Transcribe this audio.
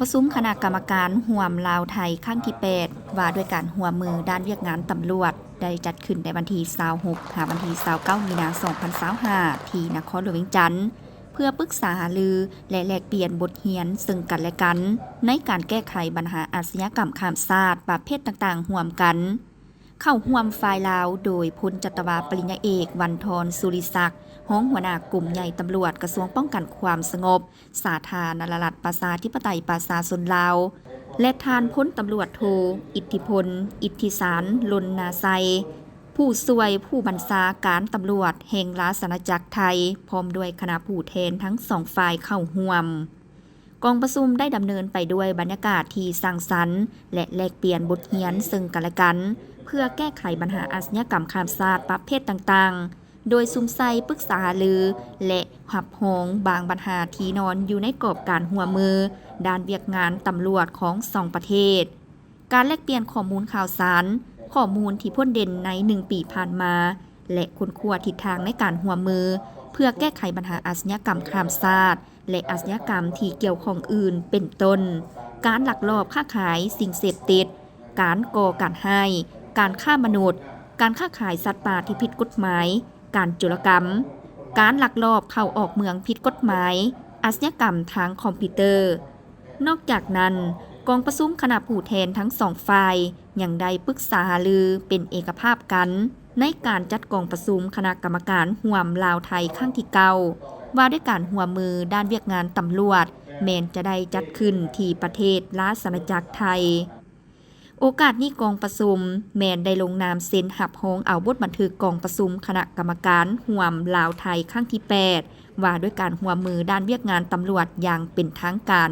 ประชุมคณะกรรมการร่วมลาวไทยครั้งที่8ว่าด้วยการร่วมมือด้านเวียกงานตำรวจได้จัดขึ้นในวันที่26 ถึงวันที่29 มีนาคม 2025 ที่นครหลวงเวียงจันทน์เพื่อปรึกษาหารือและแลกเปลี่ยนบทเรียนซึ่งกันและกันในการแก้ไขปัญหาอาชญากรรมข้ามชาติประเภทต่างๆร่วมกันเข้าร่วมฝ่ายลาวโดยพลจัตวาปริญญาเอกวันทรสุริศักดิ์ห้องหัวหน้ากลุ่มใหญ่ตำรวจกระทรวงป้องกันความสงบสาธารณรัฐประชาธิปไตยประชาชนลาวและทานพลตำรวจโทอิทธิพลอิทธิสารลนนาไซผู้ช่วยผู้บัญชาการตำรวจแห่งราชอาณาจักรไทยพร้อมด้วยคณะผู้แทนทั้งสองฝ่ายเข้าร่วมกองประชุมได้ดำเนินไปด้วยบรรยากาศที่สร้างสรรค์และแลกเปลี่ยนบทเรียนซึ่งกันและกันเพื่อแก้ไขปัญหาอาชญากรรมข้ามชาติประเภทต่างๆโดยซุ่มไซปรึกษาหารือและหับหงบางปัญหาที่นอนอยู่ในกรอบการร่วมมือด้านเวียกงานตำรวจของสองประเทศการแลกเปลี่ยนข้อมูลข่าวสารข้อมูลที่พ้นเด่นใน1 ปีผ่านมาและค้นคว้าทิศทางในการร่วมมือเพื่อแก้ไขปัญหาอาชญากรรมข้ามชาติและอาชญากรรมที่เกี่ยวข้องอื่นเป็นต้นการลักลอบค้าขายสิ่งเสพติดการก่อการให้การฆ่ามนุษย์การค้าขายสัตว์ป่าที่ผิดกฎหมายการโจรกรรมการลักลอบเข้าออกเมืองผิดกฎหมายอาชญากรรมทางคอมพิวเตอร์นอกจากนั้นกองประชุมคณะผู้แทนทั้งสองฝ่ายยังได้ปรึกษาหารือเป็นเอกภาพกันในการจัดกองประชุมคณะกรรมการร่วมลาวไทยครั้งที่9ว่าด้วยการร่วมมือด้านเวียกงานตำรวจแม้นจะได้จัดขึ้นที่ประเทศราชอาณาจักรไทยโอกาสนี้กองประชุมแม้นได้ลงนามเซ็นหับฮ้องเอาบทบันทึกกองประชุมคณะกรรมการร่วมลาวไทยครั้งที่8ว่าด้วยการร่วมมือด้านเวียกงานตำรวจอย่างเป็นทางการ